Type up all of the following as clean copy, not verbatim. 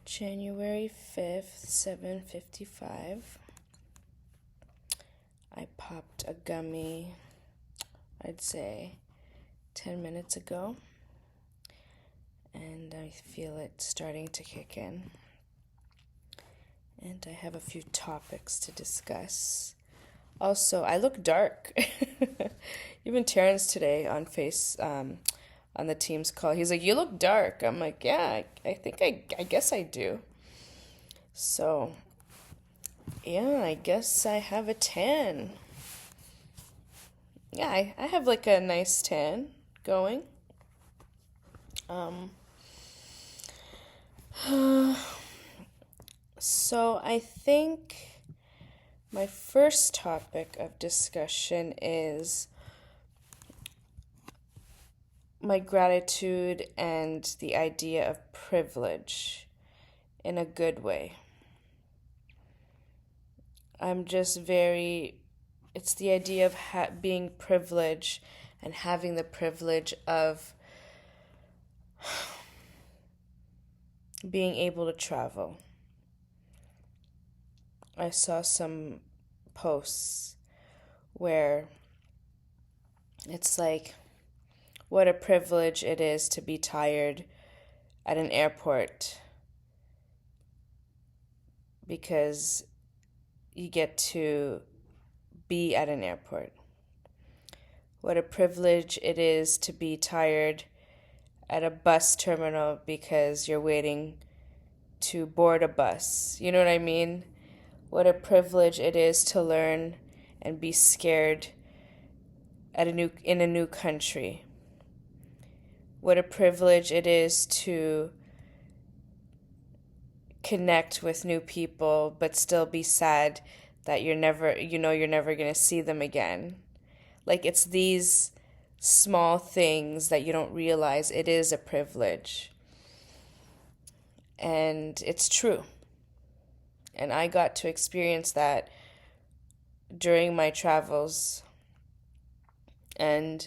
January 5th, 7:55. I popped a gummy, I'd say 10 minutes ago, and I feel it starting to kick in. And I have a few topics to discuss. Also, I look dark. Even Terrence today on on the Teams call, he's like, "You look dark." I'm like, "Yeah, I guess I do." So, yeah, I guess I have a tan. Yeah, I have like a nice tan going. Um, so I think my first topic of discussion is my gratitude and the idea of privilege in a good way. It's the idea of being privileged and having the privilege of being able to travel. I saw some posts where it's like, what a privilege it is to be tired at an airport because you get to be at an airport. What a privilege it is to be tired at a bus terminal because you're waiting to board a bus. You know what I mean? What a privilege it is to learn and be scared in a new country. What a privilege it is to connect with new people but still be sad that you're never going to see them again. Like, it's these small things that you don't realize it is a privilege. And it's true. And I got to experience that during my travels. And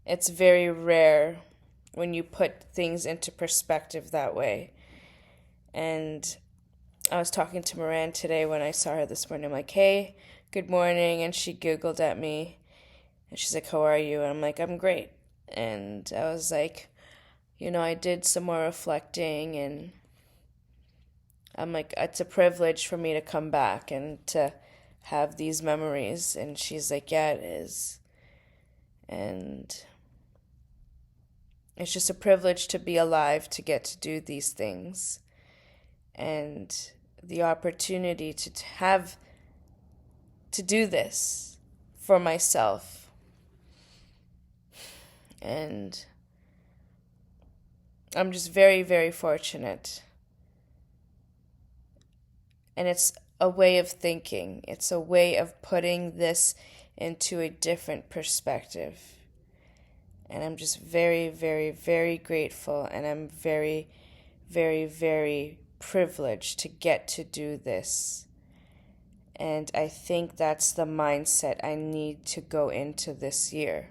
it's very rare when you put things into perspective that way. And I was talking to Moran today when I saw her this morning. I'm like, "Hey, good morning." And she giggled at me. And she's like, "How are you?" And I'm like, "I'm great." And I was like, I did some more reflecting, and I'm like, it's a privilege for me to come back and to have these memories. And she's like, "Yeah, it is." And it's just a privilege to be alive, to get to do these things. And the opportunity to do this for myself. And I'm just very, very fortunate. And it's a way of thinking. It's a way of putting this into a different perspective. And I'm just very, very, very grateful. And I'm very, very, very privileged to get to do this. And I think that's the mindset I need to go into this year.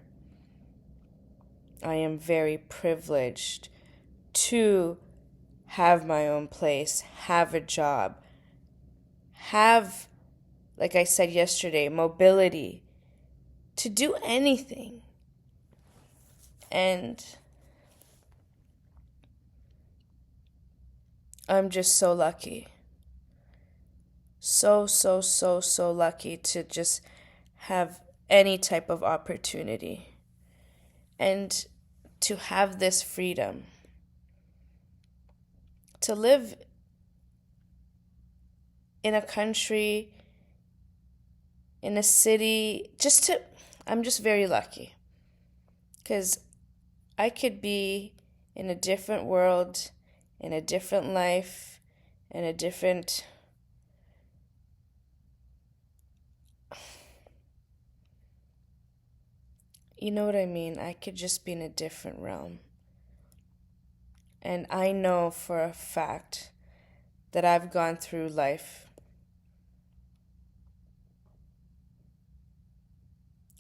I am very privileged to have my own place, have a job, have, like I said yesterday, mobility, to do anything. And I'm just so lucky. So, so, so, so lucky to just have any type of opportunity and to have this freedom to live in a country, in a city, I'm just very lucky because I could be in a different world, in a different life, in a different you know what I mean? I could just be in a different realm. And I know for a fact that I've gone through life.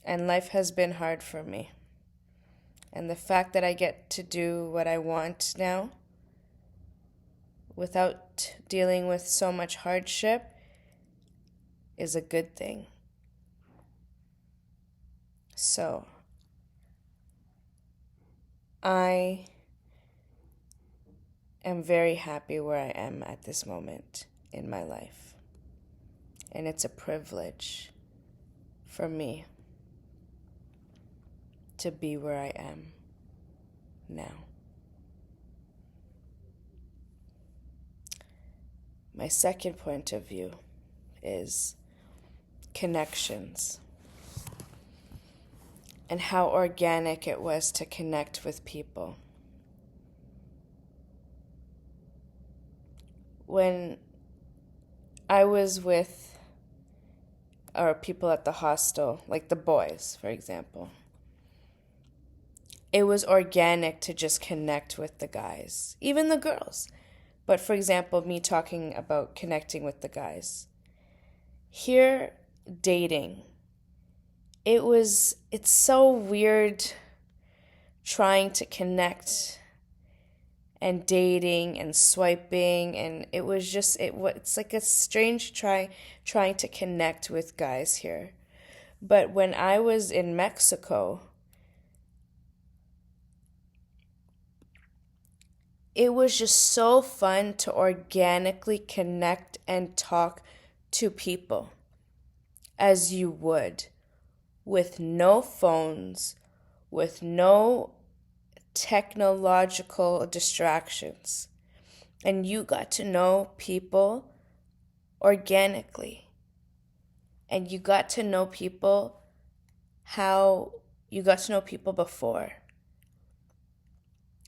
And life has been hard for me. And the fact that I get to do what I want now without dealing with so much hardship is a good thing. So, I am very happy where I am at this moment in my life. And it's a privilege for me to be where I am now. My second point of view is connections and how organic it was to connect with people. When I was with our people at the hostel, like the boys, for example, it was organic to just connect with the guys, even the girls. But for example, me talking about connecting with the guys. Here, dating. It's so weird trying to connect and dating and swiping, and it's like a strange trying to connect with guys here. But when I was in Mexico, it was just so fun to organically connect and talk to people as you would, with no phones, with no technological distractions. And you got to know people organically. And you got to know people how you got to know people before.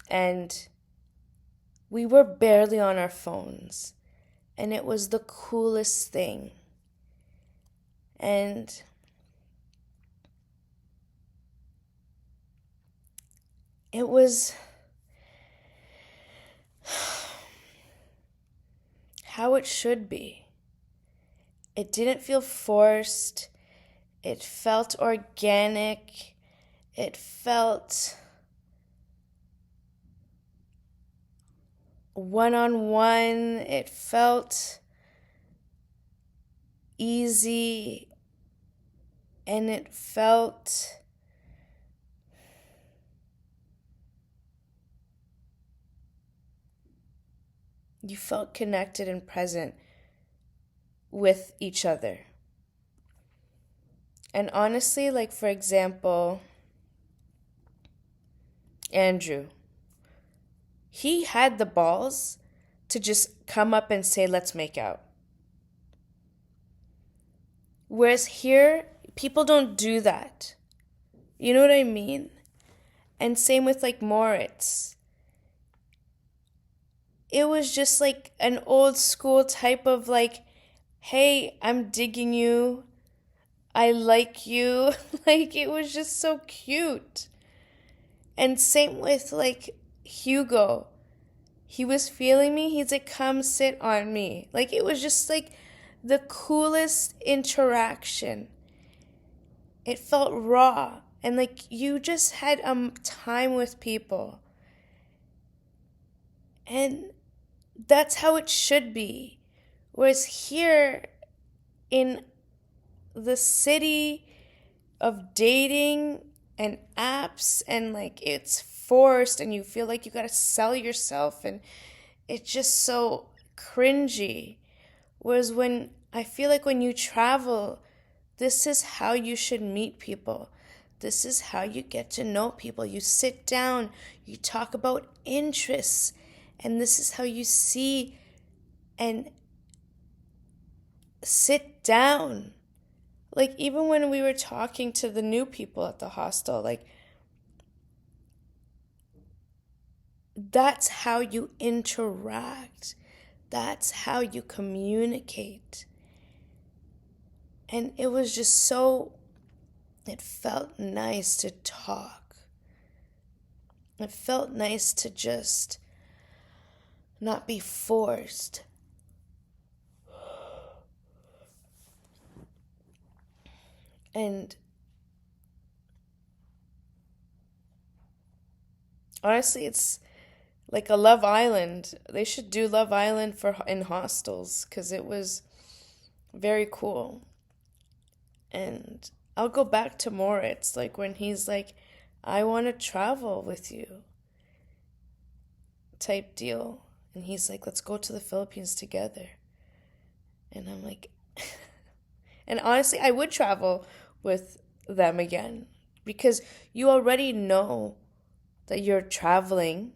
And we were barely on our phones. And it was the coolest thing. And it was how it should be. It didn't feel forced. It felt organic. It felt one-on-one. It felt easy. And it felt you felt connected and present with each other. And honestly, like for example, Andrew, he had the balls to just come up and say, let's make out. Whereas here, people don't do that. You know what I mean? And same with like Moritz. It was just like an old school type of like, hey, I'm digging you. I like you. Like, it was just so cute. And same with like Hugo. He was feeling me. He's like, come sit on me. Like, it was just like the coolest interaction. It felt raw. And like you just had time with people. And that's how it should be. Whereas here in the city of dating and apps, and like it's forced and you feel like you gotta sell yourself, and it's just so cringy. Whereas when I feel like when you travel, this is how you should meet people. This is how you get to know people. You sit down, you talk about interests, and this is how you see and sit down. Like, even when we were talking to the new people at the hostel, like, that's how you interact. That's how you communicate. And it was just so, it felt nice to talk. It felt nice to just not be forced. And honestly, it's Like a Love Island. They should do Love Island for in hostels because it was very cool. And I'll go back to Moritz, like when he's like, I want to travel with you type deal. And he's like, let's go to the Philippines together. And I'm like, and honestly, I would travel with them again because you already know that you're traveling.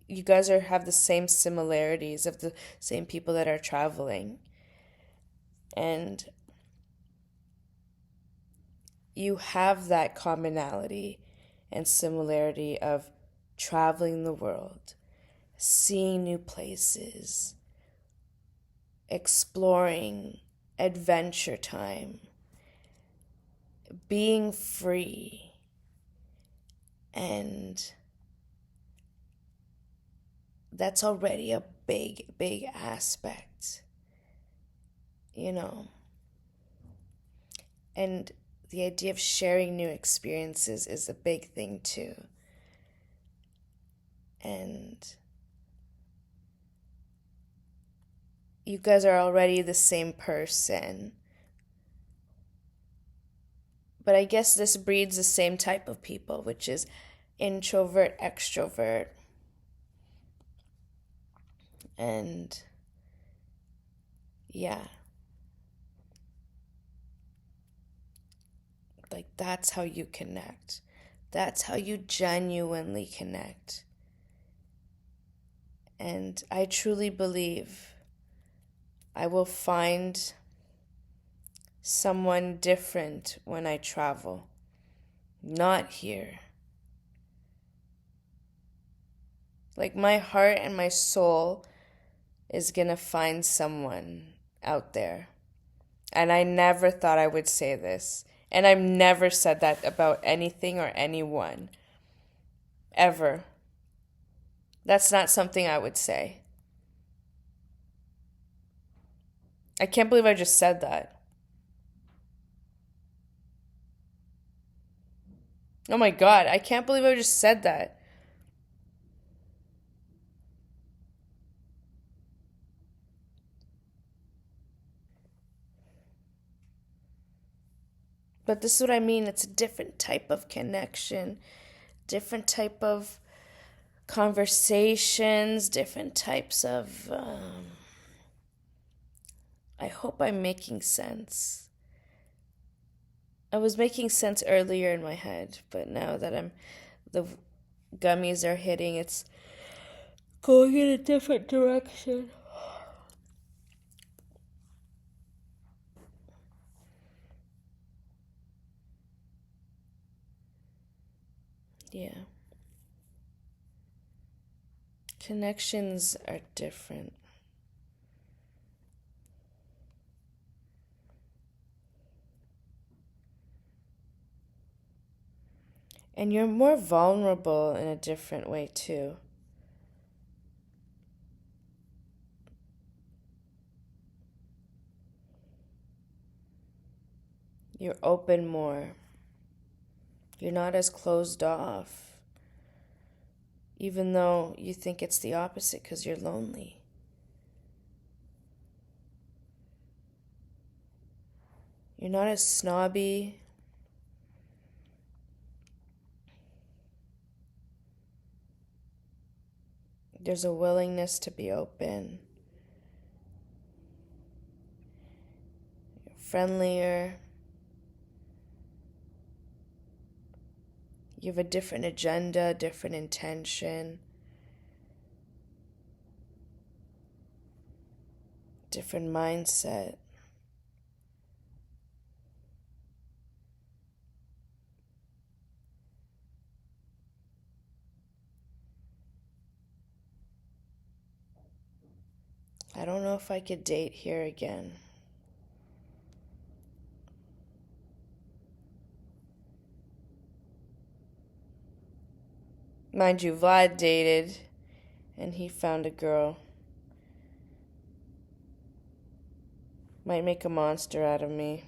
You guys have the same similarities of the same people that are traveling. And you have that commonality and similarity of traveling the world, seeing new places, exploring, adventure time, being free, and that's already a big, big aspect, you know. And the idea of sharing new experiences is a big thing too. And you guys are already the same person. But I guess this breeds the same type of people, which is introvert, extrovert. And yeah. Like that's how you connect. That's how you genuinely connect. And I truly believe I will find someone different when I travel, not here. Like my heart and my soul is gonna find someone out there. And I never thought I would say this. And I've never said that about anything or anyone. Ever. That's not something I would say. I can't believe I just said that. Oh my God, I can't believe I just said that. But this is what I mean. It's a different type of connection, different type of conversations, different types of. I hope I'm making sense. I was making sense earlier in my head, but now that the gummies are hitting, it's going in a different direction. Yeah. Connections are different. And you're more vulnerable in a different way, too. You're open more. You're not as closed off. Even though you think it's the opposite because you're lonely. You're not as snobby. There's a willingness to be open. You're friendlier. You have a different agenda, different intention, different mindset. I don't know if I could date here again. Mind you, Vlad dated and he found a girl. Might make a monster out of me.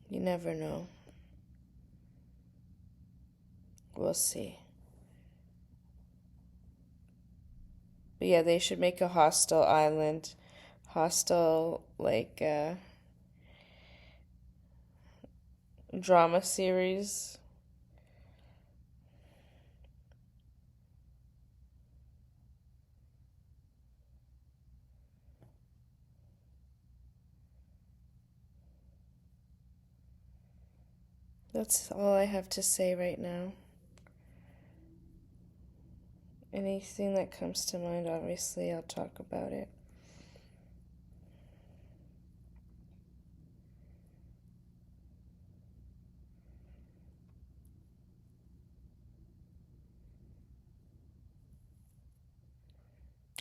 You never know. We'll see. But yeah, they should make a hostel island. Hostel, like, drama series. That's all I have to say right now. Anything that comes to mind, obviously, I'll talk about it.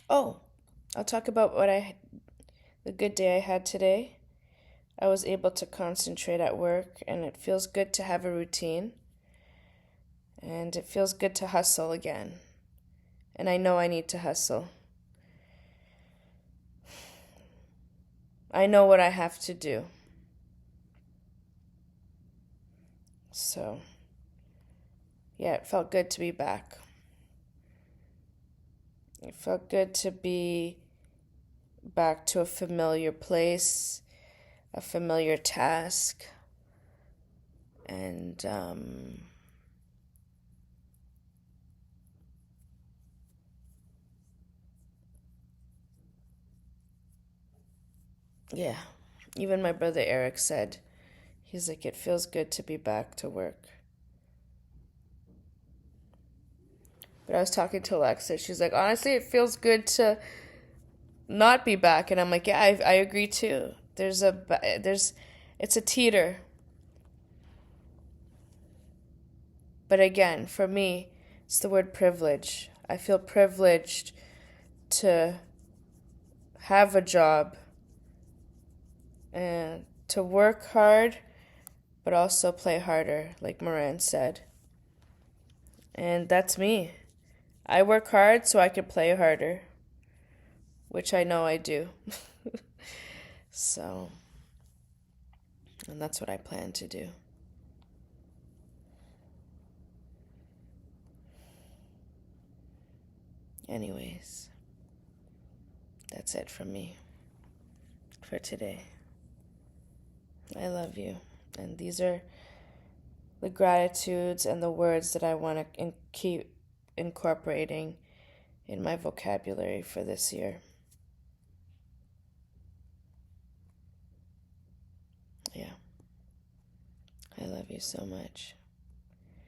Oh, I'll talk about the good day I had today. I was able to concentrate at work, and it feels good to have a routine, and it feels good to hustle again. And I know I need to hustle. I know what I have to do. So, yeah, it felt good to be back. It felt good to be back to a familiar place, a familiar task, and yeah, even my brother Eric said, he's like, it feels good to be back to work. But I was talking to Alexa. She's like, honestly, it feels good to not be back. And I'm like, yeah, I agree too. It's a teeter. But again, for me, it's the word privilege. I feel privileged to have a job and to work hard, but also play harder, like Moran said. And that's me. I work hard so I can play harder, which I know I do. So, and that's what I plan to do. Anyways, that's it from me for today. I love you. And these are the gratitudes and the words that I want to keep incorporating in my vocabulary for this year. Yeah. I love you so much.